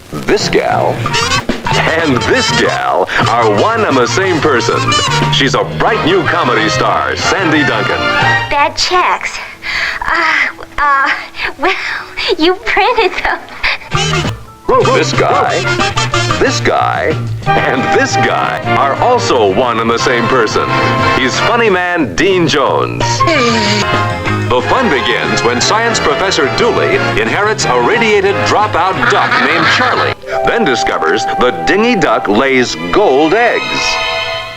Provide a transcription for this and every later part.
This gal and this gal are one and the same person. She's a bright new comedy star, Sandy Duncan. Bad checks. Well, you printed them. This guy, and this guy are also one and the same person. He's funny man Dean Jones. The fun begins when science professor Dooley inherits a radiated dropout duck named Charlie, then discovers the dingy duck lays gold eggs.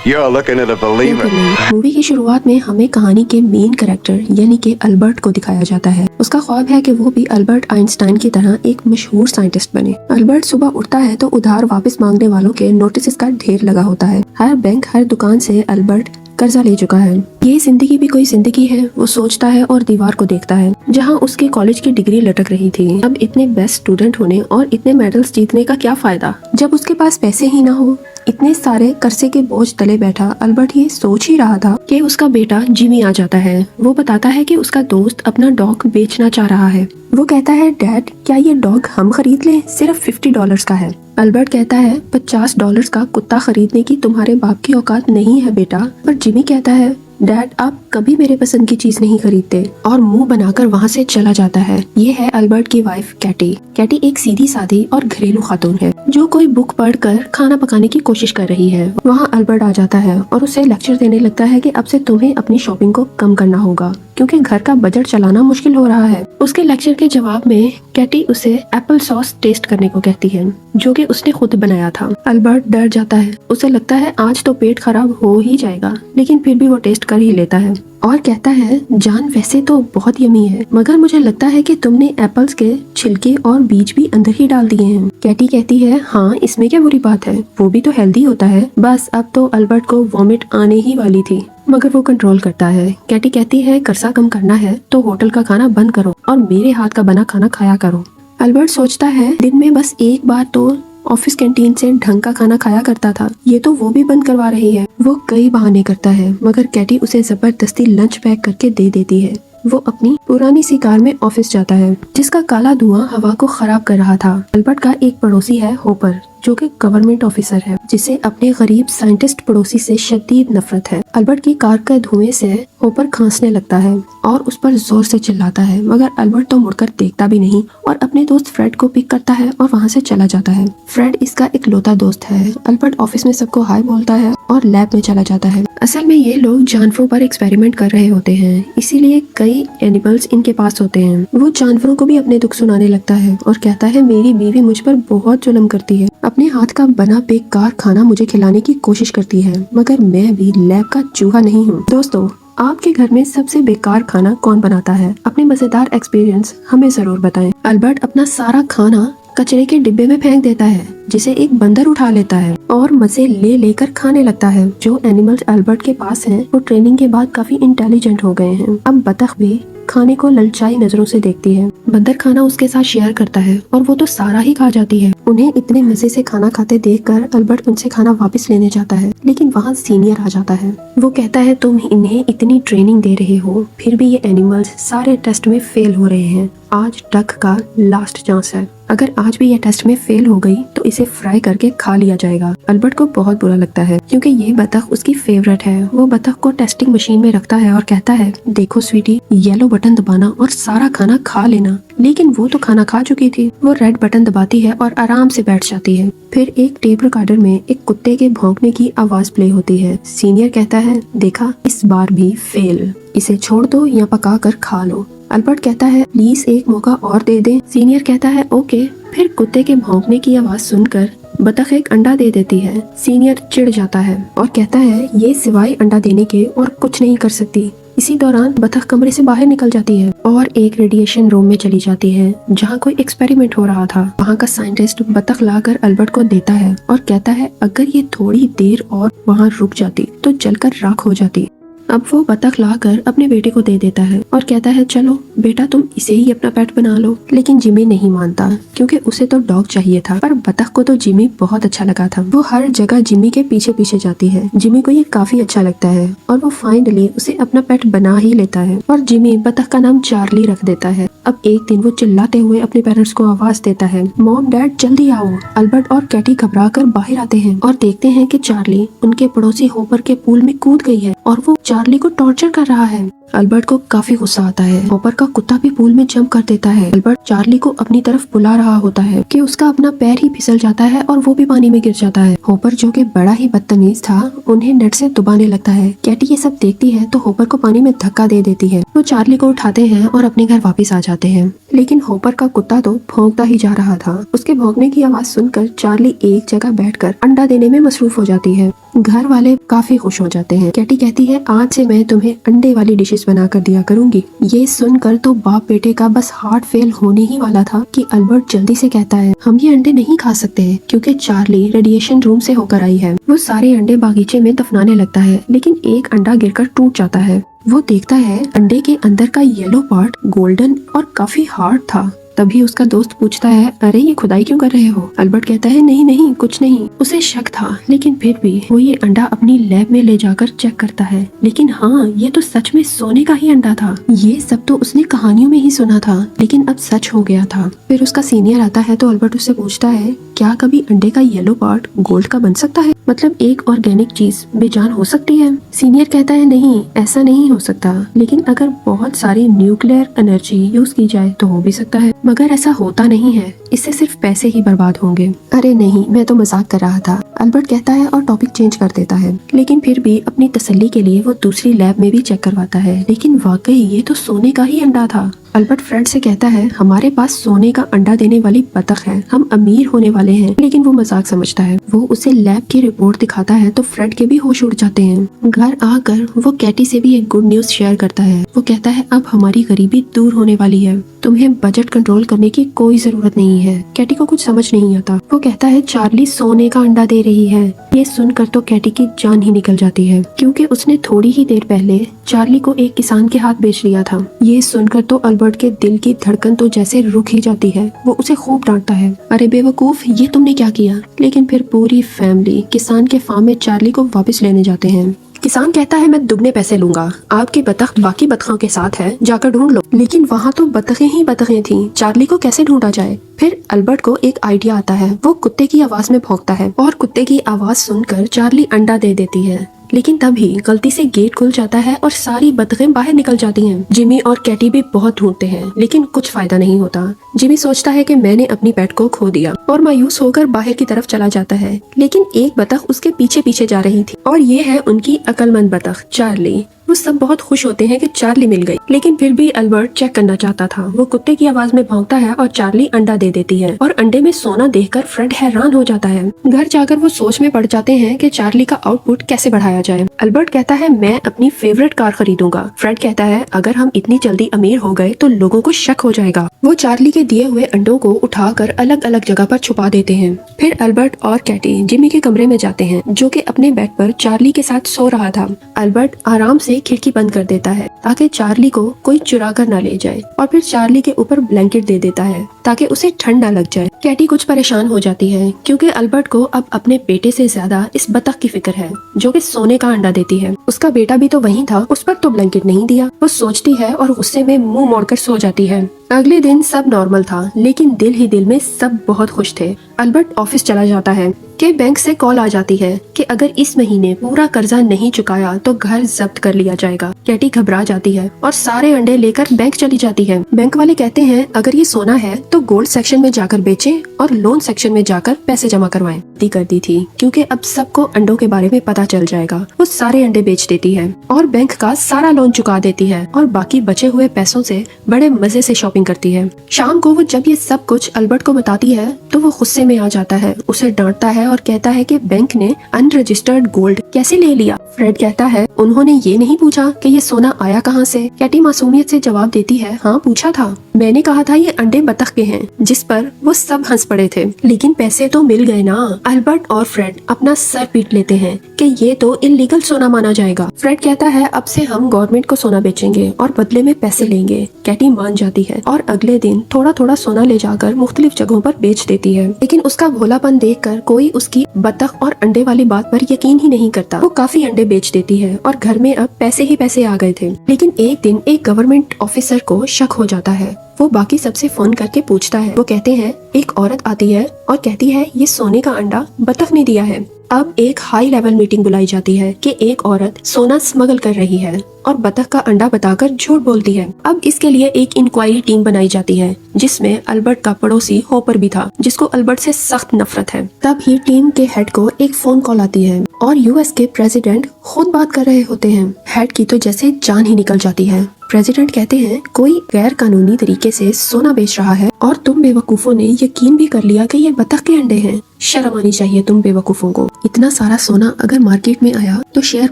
You're looking at a believer. Movie की शुरुआत में हमें कहानी के main character यानी कि Albert को दिखाया जाता है। उसका ख्वाब है कि वो भी अल्बर्ट आइंस्टाइन की तरह एक मशहूर साइंटिस्ट बने। अल्बर्ट सुबह उठता है तो उधार वापस मांगने वालों के नोटिस का ढेर लगा होता है। हर बैंक, हर दुकान से अल्बर्ट कर्जा ले चुका है। ये जिंदगी भी कोई जिंदगी है, वो सोचता है और दीवार को देखता है जहाँ उसके कॉलेज की डिग्री लटक रही थी। अब इतने बेस्ट स्टूडेंट होने और इतने मेडल्स जीतने का क्या फायदा जब उसके पास पैसे ही ना हो। इतने सारे कर्जे के बोझ तले बैठा अल्बर्ट ये सोच ही रहा था कि उसका बेटा जिमी आ जाता है। वो बताता है कि उसका दोस्त अपना डॉग बेचना चाह रहा है। वो कहता है, डैड क्या ये डॉग हम खरीद लें? सिर्फ $50 का है। अल्बर्ट कहता है, $50 का कुत्ता खरीदने की तुम्हारे बाप की औकात नहीं है बेटा। पर जिमी कहता है, डैड आप कभी मेरे पसंद की चीज नहीं खरीदते, और मुंह बनाकर वहाँ से चला जाता है। ये है अल्बर्ट की वाइफ कैटी। कैटी एक सीधी सादी और घरेलू खातून है जो कोई बुक पढ़कर खाना पकाने की कोशिश कर रही है। वहाँ अल्बर्ट आ जाता है और उसे लेक्चर देने लगता है कि अब से तुम्हें अपनी शॉपिंग को कम करना होगा क्योंकि घर का बजट चलाना मुश्किल हो रहा है। उसके लेक्चर के जवाब में कैटी उसे एप्पल सॉस टेस्ट करने को कहती है जो कि उसने खुद बनाया था। अल्बर्ट डर जाता है, उसे लगता है आज तो पेट खराब हो ही जाएगा, लेकिन फिर भी वो टेस्ट कर ही लेता है और कहता है, जान वैसे तो बहुत यमी है मगर मुझे लगता है कि तुमने एप्पल्स के छिलके और बीज भी अंदर ही डाल दिए हैं। कैटी कहती है, हाँ इसमें क्या बुरी बात है, वो भी तो हेल्दी होता है। बस अब तो अल्बर्ट को वॉमिट आने ही वाली थी मगर वो कंट्रोल करता है। कैटी कहती है, कर्जा कम करना है तो होटल का खाना बंद करो और मेरे हाथ का बना खाना खाया करो। अल्बर्ट सोचता है, दिन में बस एक बार तो ऑफिस कैंटीन से ढंग का खाना खाया करता था, ये तो वो भी बंद करवा रही है। वो कई बहाने करता है मगर कैटी उसे जबरदस्ती लंच पैक करके दे देती है। वो अपनी पुरानी सी कार में ऑफिस जाता है जिसका काला धुआं हवा को खराब कर रहा था। अल्बर्ट का एक पड़ोसी है होपर जो कि गवर्नमेंट ऑफिसर है जिसे अपने गरीब साइंटिस्ट पड़ोसी से शदीद नफरत है। अल्बर्ट की कार के धुएं से होपर खांसने लगता है और उस पर जोर से चिल्लाता है मगर अल्बर्ट तो मुड़कर देखता भी नहीं और अपने दोस्त फ्रेड को पिक करता है और वहाँ से चला जाता है। फ्रेड इसका इकलौता दोस्त है। अल्बर्ट ऑफिस में सबको हाय बोलता है और लैब में चला जाता है। असल में ये लोग जानवरों पर एक्सपेरिमेंट कर रहे होते हैं, इसीलिए कई एनिमल्स इनके पास होते हैं। वो जानवरों को भी अपने दुख सुनाने लगता है और कहता है, मेरी बीवी मुझ पर बहुत जुल्म करती है, अपने हाथ का बना बेकार खाना मुझे खिलाने की कोशिश करती है मगर मैं भी लैब का चूहा नहीं हूँ। दोस्तों, आपके घर में सबसे बेकार खाना कौन बनाता है? अपने मजेदार एक्सपीरियंस हमें जरूर बताएं। अल्बर्ट अपना सारा खाना कचरे के डिब्बे में फेंक देता है जिसे एक बंदर उठा लेता है और मजे ले लेकर खाने लगता है। जो एनिमल्स अल्बर्ट के पास हैं, वो ट्रेनिंग के बाद काफी इंटेलिजेंट हो गए हैं। अब बतख भी खाने को ललचाई नजरों से देखती है। बंदर खाना उसके साथ शेयर करता है और वो तो सारा ही खा जाती है। उन्हें इतने मजे से खाना खाते देखकर अल्बर्ट उनसे खाना वापस लेने जाता है लेकिन वहाँ सीनियर आ जाता है। वो कहता है, तुम इन्हें इतनी ट्रेनिंग दे रहे हो फिर भी ये एनिमल्स सारे टेस्ट में फेल हो रहे हैं। आज डक का लास्ट चांस है, अगर आज भी ये टेस्ट में फेल हो गई तो इसे फ्राई करके खा लिया जाएगा। अल्बर्ट को बहुत बुरा लगता है क्योंकि ये बतख उसकी फेवरेट है। वो बतख को टेस्टिंग मशीन में रखता है और कहता है, देखो स्वीटी, येलो बटन दबाना और सारा खाना खा लेना। लेकिन वो तो खाना खा चुकी थी। वो रेड बटन दबाती है और आराम से बैठ जाती है। फिर एक टेप रिकॉर्डर में एक कुत्ते के भौंकने की आवाज प्ले होती है। सीनियर कहता है, देखा इस बार भी फेल, इसे छोड़ दो या पका कर खा लो। अल्बर्ट कहता है, प्लीज एक मौका और दे दे। सीनियर कहता है, ओके। फिर कुत्ते के भौंकने की आवाज सुनकर बतख एक अंडा दे देती है। सीनियर चिढ़ जाता है और कहता है, ये सिवाय अंडा देने के और कुछ नहीं कर सकती। इसी दौरान बतख कमरे से बाहर निकल जाती है और एक रेडिएशन रूम में चली जाती है जहाँ कोई एक्सपेरिमेंट हो रहा था। वहाँ का साइंटिस्ट बतख लाकर अल्बर्ट को देता है और कहता है, अगर ये थोड़ी देर और वहाँ रुक जाती तो जलकर राख हो जाती। अब वो बतख लाकर अपने बेटे को दे देता है और कहता है चलो बेटा तुम इसे ही अपना पेट बना लो। लेकिन जिमी नहीं मानता क्योंकि उसे तो डॉग चाहिए था, पर बतख को तो जिमी बहुत अच्छा लगा था। वो हर जगह जिमी के पीछे पीछे जाती है। जिमी को ये काफी अच्छा लगता है और वो फाइनली उसे अपना पेट बना ही लेता है और जिमी बतख का नाम चार्ली रख देता है। अब एक दिन वो चिल्लाते हुए अपने पेरेंट्स को आवाज देता है, मॉम डैड जल्दी आओ। अल्बर्ट और कैटी घबरा कर बाहर आते हैं और देखते हैं कि चार्ली उनके पड़ोसी होपर के पूल में कूद गई है और वो चार्ली को टॉर्चर कर रहा है। अल्बर्ट को काफी गुस्सा आता है। होपर का कुत्ता भी पूल में जंप कर देता है। अल्बर्ट चार्ली को अपनी तरफ बुला रहा होता है कि उसका अपना पैर ही फिसल जाता है और वो भी पानी में गिर जाता है। होपर जो कि बड़ा ही बदतमीज था उन्हें नेट से दबाने लगता है। कैटी ये सब देखती है तो होपर को पानी में धक्का दे देती है। वो चार्ली को उठाते हैं और अपने घर वापस आ जाते हैं। लेकिन होपर का कुत्ता तो भौंकता ही जा रहा था। उसके भौंकने की आवाज सुनकर चार्ली एक जगह बैठकर अंडा देने में मसरूफ हो जाती है। घर वाले काफी खुश हो जाते हैं। कैटी कहती है आज से मैं तुम्हें अंडे वाली डिशेस बना कर दिया करूंगी। ये सुनकर तो बाप बेटे का बस हार्ट फेल होने ही वाला था कि अल्बर्ट जल्दी से कहता है हम ये अंडे नहीं खा सकते क्योंकि चार्ली रेडिएशन रूम से होकर आई है। वो सारे अंडे बागीचे में दफनाने लगता है लेकिन एक अंडा गिरकर टूट जाता है। वो देखता है अंडे के अंदर का येलो पार्ट गोल्डन और काफी हार्ड था। तभी उसका दोस्त पूछता है अरे ये खुदाई क्यों कर रहे हो? अल्बर्ट कहता है नहीं नहीं कुछ नहीं। उसे शक था लेकिन फिर भी वो ये अंडा अपनी लैब में ले जाकर चेक करता है। लेकिन हाँ ये तो सच में सोने का ही अंडा था। ये सब तो उसने कहानियों में ही सुना था लेकिन अब सच हो गया था। फिर उसका सीनियर आता है तो अल्बर्ट उससे पूछता है क्या कभी अंडे का येलो पार्ट गोल्ड का बन सकता है? मतलब एक ऑर्गेनिक चीज बेजान हो सकती है? सीनियर कहता है नहीं ऐसा नहीं हो सकता लेकिन अगर बहुत सारी न्यूक्लियर एनर्जी यूज की जाए तो हो भी सकता है, मगर ऐसा होता नहीं है। इससे सिर्फ पैसे ही बर्बाद होंगे। अरे नहीं मैं तो मजाक कर रहा था, अल्बर्ट कहता है और टॉपिक चेंज कर देता है। लेकिन फिर भी अपनी तसल्ली के लिए वो दूसरी लैब में भी चेक करवाता है। लेकिन वाकई ये तो सोने का ही अंडा था। अल्बर्ट फ्रेड से कहता है हमारे पास सोने का अंडा देने वाली बतख है, हम अमीर होने वाले हैं। लेकिन वो मजाक समझता है। वो उसे लैब की रिपोर्ट दिखाता है तो फ्रेड के भी होश उड़ जाते हैं। घर आकर वो कैटी से भी एक गुड न्यूज शेयर करता है। वो कहता है अब हमारी गरीबी दूर होने वाली है, तुम्हें बजट कंट्रोल करने की कोई जरूरत नहीं है। कैटी को कुछ समझ नहीं आता। वो कहता है चार्ली सोने का अंडा दे रही है। ये सुनकर तो कैटी की जान ही निकल जाती है क्योंकि उसने थोड़ी ही देर पहले चार्ली को एक किसान के हाथ बेच दिया था। ये सुनकर तो अल्बर्ट के दिल की धड़कन तो जैसे रुक ही जाती है। वो उसे खूब डांटता है, अरे बेवकूफ ये तुमने क्या किया? लेकिन फिर पूरी फैमिली किसान के फार्म में चार्ली को वापस लेने जाते हैं। किसान कहता है मैं दुगने पैसे लूंगा, आपकी बतख बाकी बतखों के साथ है, जाकर ढूंढ लो। लेकिन वहाँ तो बतखें ही बतखें थीं, चार्ली को कैसे ढूंढा जाए? फिर अल्बर्ट को एक आइडिया आता है। वो कुत्ते की आवाज में भौंकता है और कुत्ते की आवाज सुनकर चार्ली अंडा दे देती है। लेकिन तभी गलती से गेट खुल जाता है और सारी बतखें बाहर निकल जाती हैं। जिमी और कैटी भी बहुत ढूंढते हैं लेकिन कुछ फायदा नहीं होता। जिमी सोचता है कि मैंने अपनी पेट को खो दिया और मायूस होकर बाहर की तरफ चला जाता है। लेकिन एक बतख उसके पीछे पीछे जा रही थी और ये है उनकी अक्लमंद बतख चार्ली। वो सब बहुत खुश होते हैं कि चार्ली मिल गई। लेकिन फिर भी अल्बर्ट चेक करना चाहता था। वो कुत्ते की आवाज में भौंकता है और चार्ली अंडा दे देती है और अंडे में सोना देखकर फ्रेड हैरान हो जाता है। घर जाकर वो सोच में पड़ जाते हैं कि चार्ली का आउटपुट कैसे बढ़ाया जाए। अल्बर्ट कहता है मैं अपनी फेवरेट कार खरीदूंगा। फ्रेड कहता है अगर हम इतनी जल्दी अमीर हो गए तो लोगों को शक हो जाएगा। वो चार्ली के दिए हुए अंडों को उठाकर अलग अलग जगह पर छुपा देते हैं। फिर अल्बर्ट और कैटी जिमी के कमरे में जाते हैं जो कि अपने बेड पर चार्ली के साथ सो रहा था। अल्बर्ट आराम से खिड़की बंद कर देता है ताकि चार्ली को कोई चुरा कर ना ले जाए और फिर चार्ली के ऊपर ब्लैंकेट दे देता है ताकि उसे ठंड ना लग जाए। कैटी कुछ परेशान हो जाती है क्योंकि अल्बर्ट को अब अपने बेटे से ज्यादा इस बतख की फिक्र है जो कि सोने का अंडा देती है। उसका बेटा भी तो वहीं था, उस पर तो ब्लैंकेट नहीं दिया। वो सोचती है और गुस्से में मुंह मोड़कर सो जाती है। अगले दिन सब नॉर्मल था लेकिन दिल ही दिल में सब बहुत खुश थे। अल्बर्ट ऑफिस चला जाता है कि बैंक से कॉल आ जाती है कि अगर इस महीने पूरा कर्जा नहीं चुकाया तो घर जब्त कर लिया जाएगा। कैटी घबरा जाती है और सारे अंडे लेकर बैंक चली जाती है। बैंक वाले कहते हैं अगर ये सोना है तो गोल्ड सेक्शन में जाकर बेचें और लोन सेक्शन में जाकर पैसे जमा करवाएं। कर दी थी क्योंकि अब सबको अंडों के बारे में पता चल जाएगा। वो सारे अंडे बेच देती है और बैंक का सारा लोन चुका देती है और बाकी बचे हुए पैसों से बड़े मजे से शॉपिंग करती है। शाम को वो जब ये सब कुछ अल्बर्ट को बताती है तो वो गुस्से में आ जाता है, उसे डांटता है और कहता है कि बैंक ने रजिस्टर्ड गोल्ड कैसे ले लिया? फ्रेड कहता है उन्होंने ये नहीं पूछा कि ये सोना आया कहाँ से। कैटी मासूमियत से जवाब देती है हाँ पूछा था, मैंने कहा था ये अंडे बतख के हैं, जिस पर वो सब हंस पड़े थे। लेकिन पैसे तो मिल गए ना। अल्बर्ट और फ्रेड अपना सर पीट लेते हैं कि ये तो इलीगल सोना माना जाएगा। फ्रेड कहता है अब से हम गवर्नमेंट को सोना बेचेंगे और बदले में पैसे लेंगे। कैटी मान जाती है और अगले दिन थोड़ा थोड़ा सोना ले जाकर मुख्तलिफ जगहों पर बेच देती है। लेकिन उसका भोलापन देखकर कोई उसकी बतख और अंडे वाली बात पर यकीन ही नहीं करता। वो काफी अंडे बेच देती है और घर में अब पैसे ही पैसे आ गए थे। लेकिन एक दिन एक गवर्नमेंट ऑफिसर को शक हो जाता है। वो बाकी सबसे फोन करके पूछता है। वो कहते हैं एक औरत आती है और कहती है ये सोने का अंडा बतख ने दिया है। अब एक हाई लेवल मीटिंग बुलाई जाती है कि एक औरत सोना स्मगल कर रही है और बतख का अंडा बताकर झूठ बोलती है। अब इसके लिए एक इंक्वायरी टीम बनाई जाती है जिसमें अल्बर्ट का पड़ोसी होपर भी था, जिसको अल्बर्ट से सख्त नफरत है। तब ही टीम के हेड को एक फोन कॉल आती है और यूएस के प्रेसिडेंट खुद बात कर रहे होते हैं। हेड की तो जैसे जान ही निकल जाती है। प्रेसिडेंट कहते हैं कोई गैर कानूनी तरीके से सोना बेच रहा है और तुम बेवकूफों ने यकीन भी कर लिया कि ये बतख के अंडे हैं। शर्म आनी चाहिए तुम बेवकूफों को। इतना सारा सोना अगर मार्केट में आया तो शेयर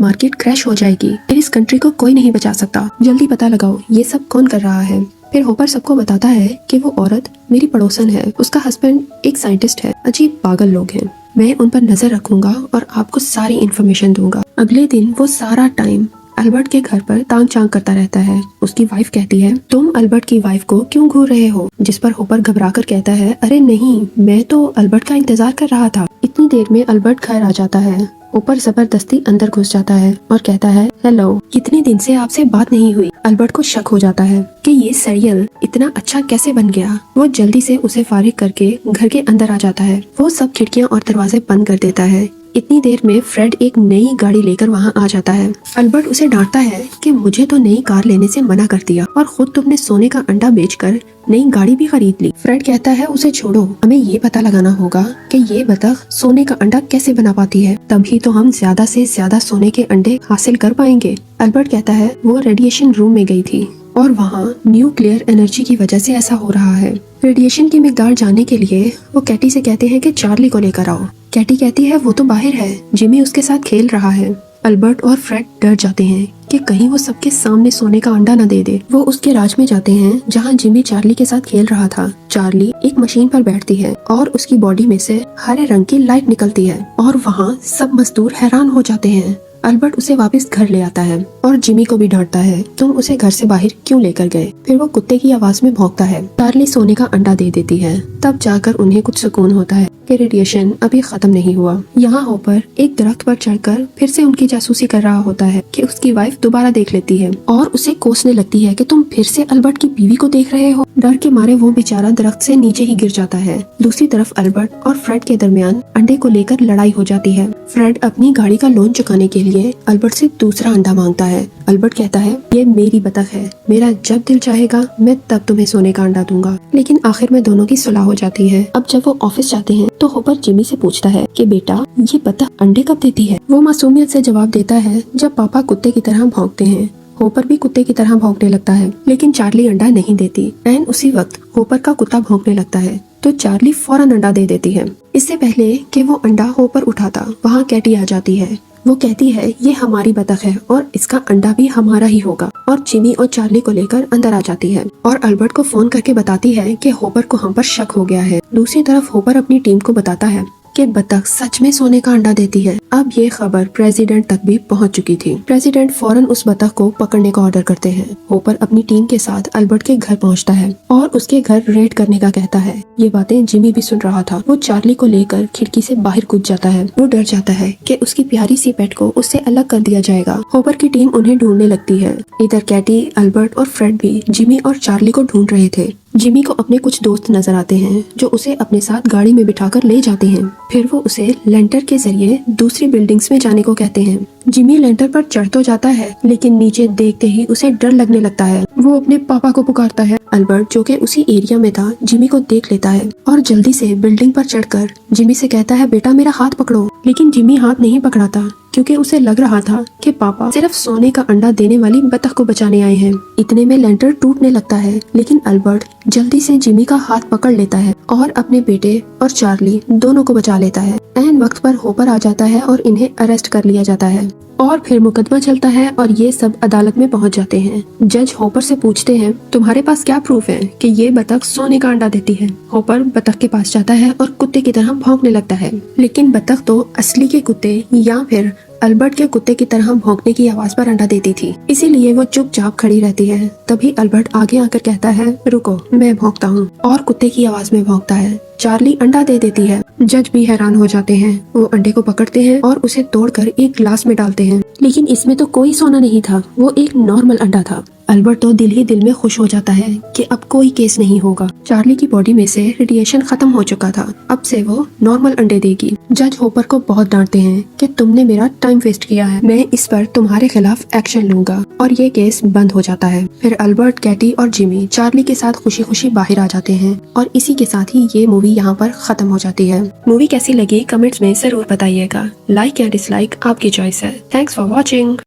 मार्केट क्रैश हो जाएगी। फिर इस कंट्री को कोई नहीं बचा सकता। जल्दी पता लगाओ ये सब कौन कर रहा है। फिर होपर सबको बताता है कि वो औरत मेरी पड़ोसन है, उसका हस्बैंड एक साइंटिस्ट है। अजीब पागल लोग हैं। मैं उन पर नजर रखूंगा और आपको सारी इन्फॉर्मेशन दूंगा। अगले दिन वो सारा टाइम अल्बर्ट के घर पर तांग चांग करता रहता है। उसकी वाइफ कहती है तुम अल्बर्ट की वाइफ को क्यों घूर रहे हो? जिस पर होपर घबराकर कहता है अरे नहीं, मैं तो अल्बर्ट का इंतजार कर रहा था। इतनी देर में अल्बर्ट घर आ जाता है। ऊपर जबरदस्ती अंदर घुस जाता है और कहता है हेलो, कितने दिन से आपसे बात नहीं हुई। अल्बर्ट को शक हो जाता है कि ये सीरियल इतना अच्छा कैसे बन गया। वो जल्दी से उसे फारिग करके घर के अंदर आ जाता है। वो सब खिड़कियां और दरवाजे बंद कर देता है। इतनी देर में फ्रेड एक नई गाड़ी लेकर वहाँ आ जाता है। अल्बर्ट उसे डांटता है कि मुझे तो नई कार लेने से मना कर दिया और खुद तुमने सोने का अंडा बेचकर नई गाड़ी भी खरीद ली। फ्रेड कहता है उसे छोड़ो, हमें ये पता लगाना होगा कि ये बतख सोने का अंडा कैसे बना पाती है, तभी तो हम ज्यादा से ज्यादा सोने के अंडे हासिल कर पाएंगे। अल्बर्ट कहता है वो रेडिएशन रूम में गई थी और वहाँ न्यूक्लियर एनर्जी की वजह से ऐसा हो रहा है। रेडिएशन की मिकदार जानने के लिए वो कैटी से कहते हैं कि चार्ली को लेकर आओ। कैटी कहती है वो तो बाहर है, जिमी उसके साथ खेल रहा है। अल्बर्ट और फ्रेड डर जाते हैं कि कहीं वो सबके सामने सोने का अंडा न दे दे। वो उसके राज में जाते हैं जहाँ जिमी चार्ली के साथ खेल रहा था। चार्ली एक मशीन पर बैठती है और उसकी बॉडी में से हरे रंग की लाइट निकलती है और वहाँ सब मजदूर हैरान हो जाते हैं। अल्बर्ट उसे वापस घर ले आता है और जिमी को भी डांटता है तुम उसे घर से बाहर क्यों लेकर गए। फिर वो कुत्ते की आवाज में भौंकता है। चार्ली सोने का अंडा दे देती है। तब जाकर उन्हें कुछ सुकून होता है कि रेडिएशन अभी खत्म नहीं हुआ। यहाँ होपर एक दरख्त पर चढ़कर फिर से उनकी जासूसी कर रहा होता है कि उसकी वाइफ दोबारा देख लेती है और उसे कोसने लगती है कि तुम फिर से अल्बर्ट की बीवी को देख रहे हो। डर के मारे वो बेचारा दरख्त से नीचे ही गिर जाता है। दूसरी तरफ अल्बर्ट और फ्रेड के दरमियान अंडे को लेकर लड़ाई हो जाती है। फ्रेड अपनी गाड़ी का लोन चुकाने के लिए अल्बर्ट से दूसरा अंडा मांगता है। अल्बर्ट कहता है ये मेरी बतख है, मेरा जब दिल चाहेगा मैं तब तुम्हें सोने का अंडा दूंगा। लेकिन आखिर में दोनों की सुलह हो जाती है। अब जब वो ऑफिस जाते हैं तो होपर जिमी से पूछता है कि बेटा ये बतख अंडे कब देती है। वो मासूमियत से जवाब देता है जब पापा कुत्ते की तरह भौंकते हैं। होपर भी कुत्ते की तरह भौंकने लगता है, लेकिन चार्ली अंडा नहीं देती। एंड उसी वक्त होपर का कुत्ता भौंकने लगता है तो चार्ली फौरन अंडा दे देती है। इससे पहले कि वो अंडा होपर उठाता वहाँ कैटी आ जाती है। वो कहती है ये हमारी बतख है और इसका अंडा भी हमारा ही होगा, और जिमी और चार्ली को लेकर अंदर आ जाती है और अल्बर्ट को फोन करके बताती है कि होपर को हम पर शक हो गया है। दूसरी तरफ होपर अपनी टीम को बताता है कि बतख सच में सोने का अंडा देती है। अब ये खबर प्रेसिडेंट तक भी पहुंच चुकी थी। प्रेसिडेंट फौरन उस बतख को पकड़ने का ऑर्डर करते हैं। होपर अपनी टीम के साथ अल्बर्ट के घर पहुंचता है और उसके घर रेड करने का कहता है। ये बातें जिमी भी सुन रहा था। वो चार्ली को लेकर खिड़की से बाहर कूद जाता है। वो डर जाता है कि उसकी प्यारी सी पेट को उससे अलग कर दिया जाएगा। होपर की टीम उन्हें ढूंढने लगती है। इधर कैटी, अल्बर्ट और फ्रेड भी जिमी और चार्ली को ढूंढ रहे थे। जिमी को अपने कुछ दोस्त नजर आते हैं जो उसे अपने साथ गाड़ी में बिठाकर ले जाते हैं। फिर वो उसे लेंटर के जरिए दूसरी बिल्डिंग्स में जाने को कहते हैं। जिमी लेंटर पर चढ़ तो जाता है, लेकिन नीचे देखते ही उसे डर लगने लगता है। वो अपने पापा को पुकारता है। अल्बर्ट जो कि उसी एरिया में था जिमी को देख लेता है और जल्दी से बिल्डिंग पर चढ़कर जिमी से कहता है बेटा मेरा हाथ पकड़ो। लेकिन जिमी हाथ नहीं पकड़ाता क्योंकि उसे लग रहा था कि पापा सिर्फ सोने का अंडा देने वाली बतख को बचाने आए हैं। इतने में लेंटर टूटने लगता है, लेकिन अल्बर्ट जल्दी से जिमी का हाथ पकड़ लेता है और अपने बेटे और चार्ली दोनों को बचा लेता है। ऐन वक्त पर होपर आ जाता है और इन्हें अरेस्ट कर लिया जाता है और फिर मुकदमा चलता है और ये सब अदालत में पहुंच जाते हैं। जज होपर से पूछते हैं, तुम्हारे पास क्या प्रूफ है कि ये बतख सोने का अंडा देती है? होपर बतख के पास जाता है और कुत्ते की तरह भौंकने लगता है, लेकिन बतख तो असली के कुत्ते या फिर अल्बर्ट के कुत्ते की तरह भौंकने की आवाज पर अंडा देती थी, इसीलिए वो चुपचाप खड़ी रहती है। तभी अल्बर्ट आगे आकर कहता है, रुको मैं भौंकता हूँ, और कुत्ते की आवाज में भौंकता है। चार्ली अंडा दे देती है। जज भी हैरान हो जाते हैं। वो अंडे को पकड़ते हैं और उसे तोड़कर एक ग्लास में डालते हैं, लेकिन इसमें तो कोई सोना नहीं था, वो एक नॉर्मल अंडा था। अल्बर्ट तो दिल ही दिल में खुश हो जाता है कि अब कोई केस नहीं होगा। चार्ली की बॉडी में से रेडिएशन खत्म हो चुका था, अब से वो नॉर्मल अंडे देगी। जज होपर को बहुत डांटते हैं कि तुमने मेरा टाइम वेस्ट किया है, मैं इस पर तुम्हारे खिलाफ एक्शन लूंगा, और ये केस बंद हो जाता है। फिर अल्बर्ट, कैटी और जिमी चार्ली के साथ खुशी खुशी बाहर आ जाते हैं और इसी के साथ ही ये मूवी यहाँ पर खत्म हो जाती है। मूवी कैसी लगी कमेंट्स में जरूर बताइएगा। लाइक या डिसलाइक आपकी चॉइस है। Thanks for watching.